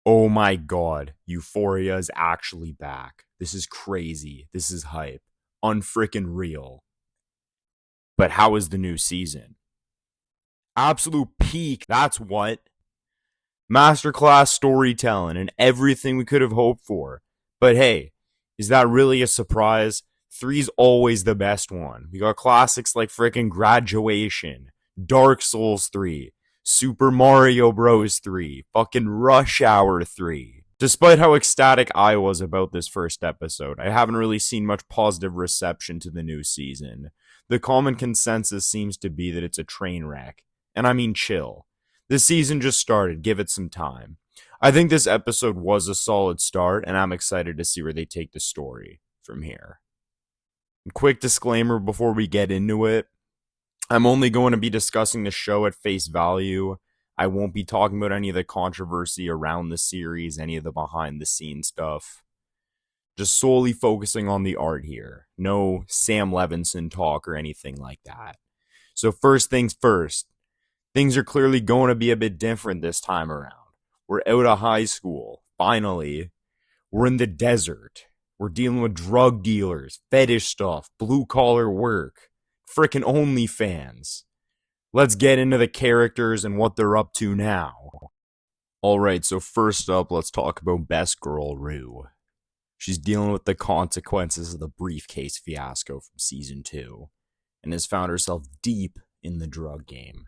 Oh my god, Euphoria is actually back. This is crazy. This is hype. Unfrickin' real. But how is the new season? Absolute peak. That's what. Masterclass storytelling and everything we could have hoped for. But hey, is that really a surprise? Three's always the best one. We got classics like frickin' Graduation, Dark Souls 3, Super Mario Bros. 3, fucking Rush Hour 3. Despite how ecstatic I was about this first episode, I haven't really seen much positive reception to the new season. The common consensus seems to be that it's a train wreck. And I mean chill. This season just started, give it some time. I think this episode was a solid start, and I'm excited to see where they take the story from here. Quick disclaimer before we get into it. I'm only going to be discussing the show at face value. I won't be talking about any of the controversy around the series, any of the behind the scenes stuff. Just solely focusing on the art here. No Sam Levinson talk or anything like that. So first things first, things are clearly going to be a bit different this time around. We're out of high school. Finally, we're in the desert. We're dealing with drug dealers, fetish stuff, blue collar work, frickin' OnlyFans. Let's get into the characters and what they're up to now. Alright, so first up, let's talk about Best Girl Rue. She's dealing with the consequences of the briefcase fiasco from season 2 and has found herself deep in the drug game.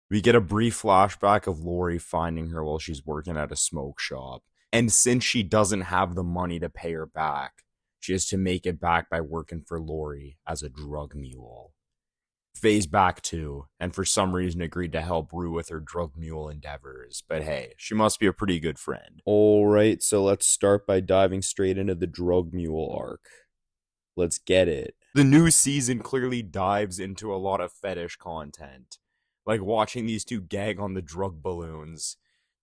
We get a brief flashback of Lori finding her while she's working at a smoke shop. And since she doesn't have the money to pay her back, she has to make it back by working for Lori as a drug mule. Faye's back too, and for some reason agreed to help Rue with her drug mule endeavors. But hey, she must be a pretty good friend. Alright, so let's start by diving straight into the drug mule arc. Let's get it. The new season clearly dives into a lot of fetish content. Like watching these two gag on the drug balloons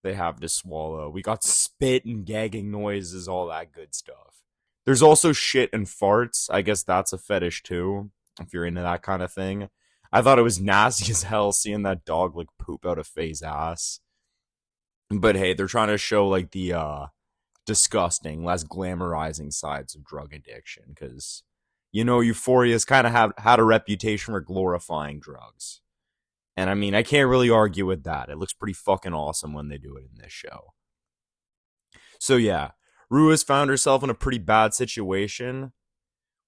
they have to swallow. We got spit and gagging noises, all that good stuff. There's also shit and farts. I guess that's a fetish too, if you're into that kind of thing. I thought it was nasty as hell seeing that dog like poop out of Faye's ass. But hey, they're trying to show like the disgusting, less glamorizing sides of drug addiction, because Euphoria's kind of had a reputation for glorifying drugs. And I mean, I can't really argue with that. It looks pretty fucking awesome when they do it in this show. So yeah, Rue has found herself in a pretty bad situation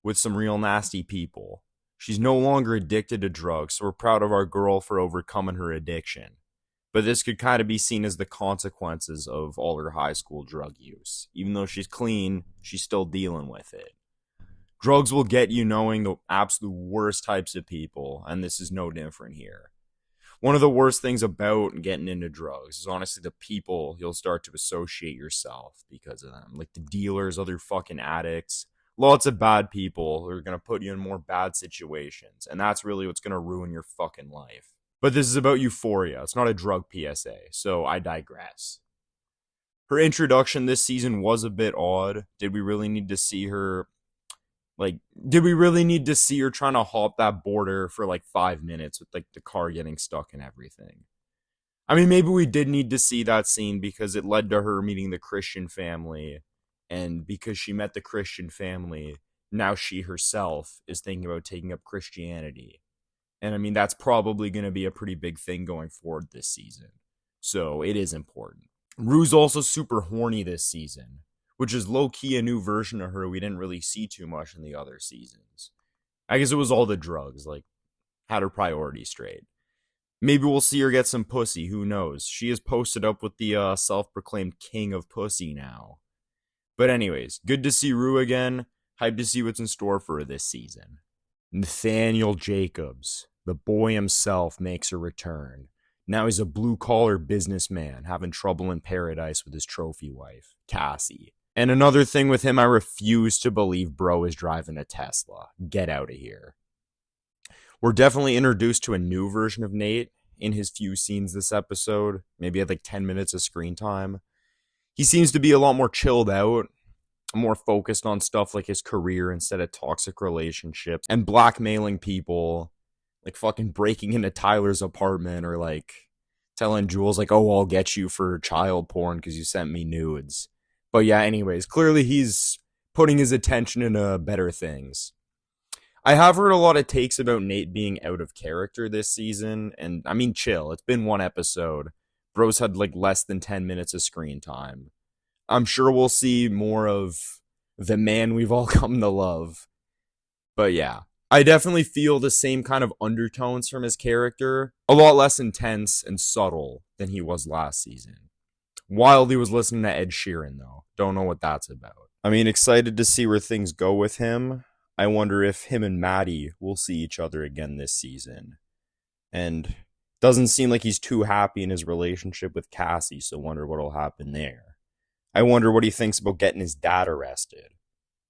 with some real nasty people. She's no longer addicted to drugs, so we're proud of our girl for overcoming her addiction. But this could kind of be seen as the consequences of all her high school drug use. Even though she's clean, she's still dealing with it. Drugs will get you knowing the absolute worst types of people, and this is no different here. One of the worst things about getting into drugs is honestly the people you'll start to associate yourself because of them. Like the dealers, other fucking addicts, lots of bad people who are going to put you in more bad situations. And that's really what's going to ruin your fucking life. But this is about Euphoria. It's not a drug PSA, so I digress. Her introduction this season was a bit odd. Did we really need to see her trying to hop that border for like 5 minutes with like the car getting stuck and everything? I mean, maybe we did need to see that scene because it led to her meeting the Christian family. And because she met the Christian family, now she herself is thinking about taking up Christianity. And I mean, that's probably going to be a pretty big thing going forward this season. So it is important. Rue's also super horny this season, which is low-key a new version of her we didn't really see too much in the other seasons. I guess it was all the drugs, like, had her priorities straight. Maybe we'll see her get some pussy, who knows. She is posted up with the self-proclaimed king of pussy now. But anyways, good to see Rue again. Hyped to see what's in store for her this season. Nathaniel Jacobs, the boy himself, makes a return. Now he's a blue-collar businessman having trouble in paradise with his trophy wife, Cassie. And another thing with him, I refuse to believe bro is driving a Tesla. Get out of here. We're definitely introduced to a new version of Nate in his few scenes this episode. Maybe had like 10 minutes of screen time. He seems to be a lot more chilled out, more focused on stuff like his career instead of toxic relationships and blackmailing people, like fucking breaking into Tyler's apartment or like telling Jules, like, oh, I'll get you for child porn because you sent me nudes. But yeah, anyways, clearly he's putting his attention into better things. I have heard a lot of takes about Nate being out of character this season, and I mean, chill. It's been one episode. Bro's had like less than 10 minutes of screen time. I'm sure we'll see more of the man we've all come to love. But yeah, I definitely feel the same kind of undertones from his character, a lot less intense and subtle than he was last season. While he was listening to Ed Sheeran, though. Don't know what that's about. I mean, excited to see where things go with him. I wonder if him and Maddie will see each other again this season. And doesn't seem like he's too happy in his relationship with Cassie, so wonder what'll happen there. I wonder what he thinks about getting his dad arrested.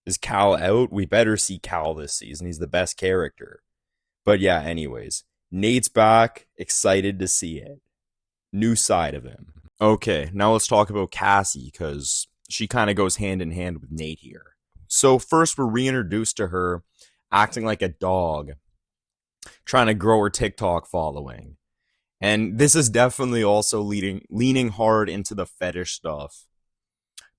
Is Cal out? We better see Cal this season. He's the best character. But yeah, anyways. Nate's back. Excited to see it. New side of him. Okay, now let's talk about Cassie, because she kind of goes hand in hand with Nate here. So first we're reintroduced to her acting like a dog, trying to grow her TikTok following. And this is definitely also leaning hard into the fetish stuff.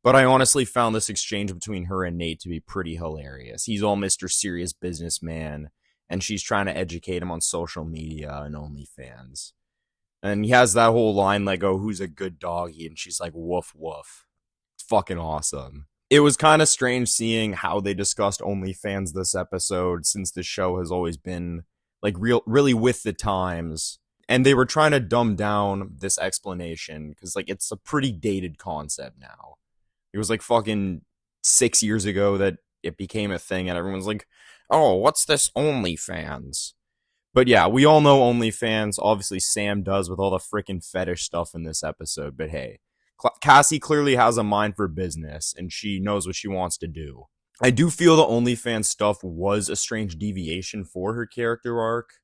But I honestly found this exchange between her and Nate to be pretty hilarious. He's all Mr. Serious Businessman, and she's trying to educate him on social media and OnlyFans. And he has that whole line like, oh, who's a good doggy? And she's like, woof, woof. It's fucking awesome. It was kind of strange seeing how they discussed OnlyFans this episode, since the show has always been like really with the times. And they were trying to dumb down this explanation because like it's a pretty dated concept now. It was like fucking 6 years ago that it became a thing, and everyone's like, oh, what's this OnlyFans? But yeah, we all know OnlyFans. Obviously, Sam does with all the freaking fetish stuff in this episode. But hey, Cassie clearly has a mind for business, and she knows what she wants to do. I do feel the OnlyFans stuff was a strange deviation for her character arc.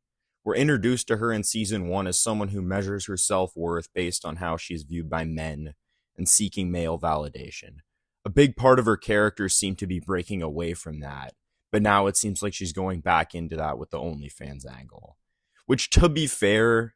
We're introduced to her in season 1 as someone who measures her self-worth based on how she's viewed by men and seeking male validation. A big part of her character seemed to be breaking away from that, but now it seems like she's going back into that with the OnlyFans angle. Which, to be fair,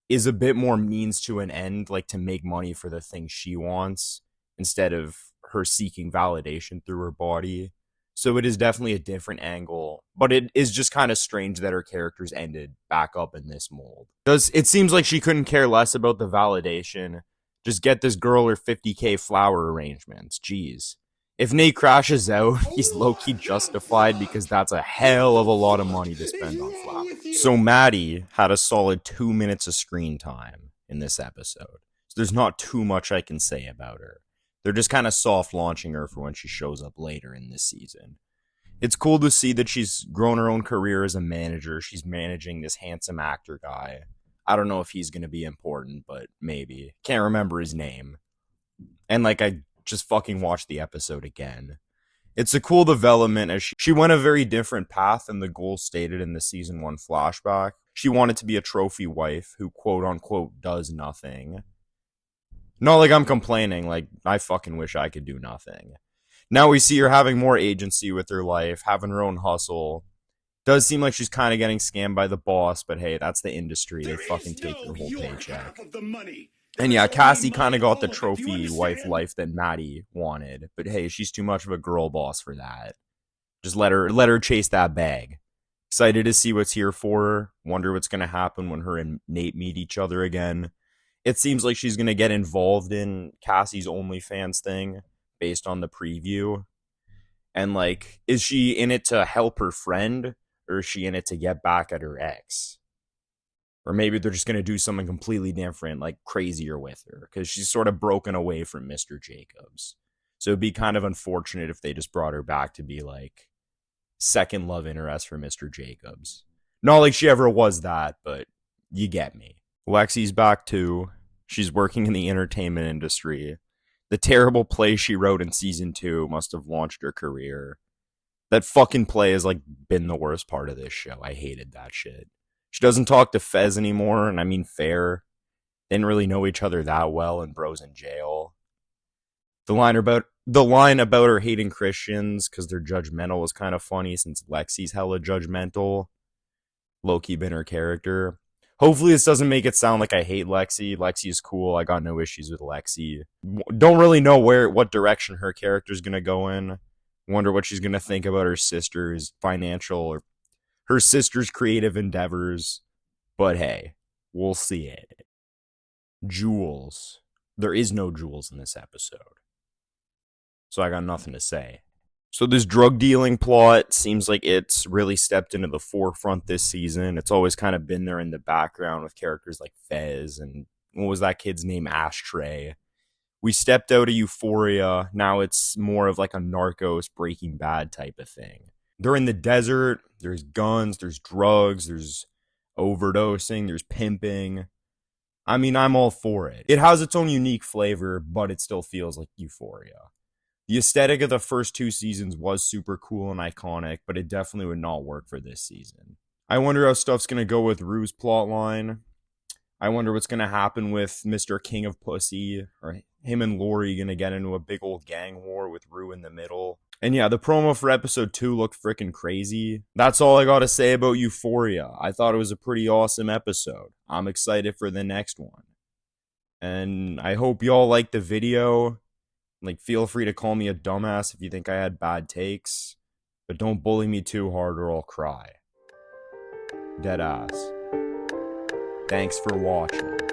is a bit more means to an end, like to make money for the things she wants, instead of her seeking validation through her body. So it is definitely a different angle, but it is just kind of strange that her characters ended back up in this mold. It seems like she couldn't care less about the validation. Just get this girl her 50K flower arrangements. Jeez. If Nate crashes out, he's low-key justified because that's a hell of a lot of money to spend on flowers. So Maddie had a solid 2 minutes of screen time in this episode. So there's not too much I can say about her. They're just kind of soft launching her for when she shows up later in this season. It's cool to see that she's grown her own career as a manager. She's managing this handsome actor guy. I don't know if he's going to be important, but maybe. Can't remember his name. And like, I just fucking watched the episode again. It's a cool development as she went a very different path than the goal stated in the season 1 flashback. She wanted to be a trophy wife who quote unquote does nothing. Not like I'm complaining, like I fucking wish I could do nothing. Now we see her having more agency with her life, having her own hustle. Does seem like she's kind of getting scammed by the boss, but hey, that's the industry. They fucking take your whole paycheck. And yeah, Cassie kind of got the trophy wife life that Maddie wanted, but hey, she's too much of a girl boss for that. Just let her chase that bag. Excited to see what's here for her. Wonder what's gonna happen when her and Nate meet each other again. It seems like she's gonna get involved in Cassie's OnlyFans thing based on the preview. And like, is she in it to help her friend? Or is she in it to get back at her ex? Or maybe they're just going to do something completely different, like crazier with her, because she's sort of broken away from Mr. Jacobs. So it'd be kind of unfortunate if they just brought her back to be like second love interest for Mr. Jacobs. Not like she ever was that, but you get me. Lexi's back too. She's working in the entertainment industry. The terrible play she wrote in season 2 must have launched her career. That fucking play has like been the worst part of this show. I hated that shit. She doesn't talk to Fez anymore, and I mean fair. They didn't really know each other that well, and bro's in jail. The line about her hating Christians because they're judgmental was kind of funny, since Lexi's hella judgmental. Low-key been her character. Hopefully this doesn't make it sound like I hate Lexi. Lexi is cool. I got no issues with Lexi. Don't really know what direction her character's going to go in. Wonder what she's going to think about her sister's financial or her sister's creative endeavors. But hey, we'll see it. Jules. There is no Jules in this episode. So I got nothing to say. So this drug dealing plot seems like it's really stepped into the forefront this season. It's always kind of been there in the background with characters like Fez and what was that kid's name? Ashtray. We stepped out of Euphoria. Now it's more of like a Narcos Breaking Bad type of thing. They're in the desert. There's guns. There's drugs. There's overdosing. There's pimping. I mean, I'm all for it. It has its own unique flavor, but it still feels like Euphoria. The aesthetic of the first 2 seasons was super cool and iconic, but it definitely would not work for this season. I wonder how stuff's going to go with Rue's plotline. I wonder what's going to happen with Mr. King of Pussy, or him and Lori going to get into a big old gang war with Rue in the middle. And yeah, the promo for episode 2 looked freaking crazy. That's all I got to say about Euphoria. I thought it was a pretty awesome episode. I'm excited for the next one. And I hope y'all liked the video. Like, feel free to call me a dumbass if you think I had bad takes. But don't bully me too hard or I'll cry. Deadass. Thanks for watching.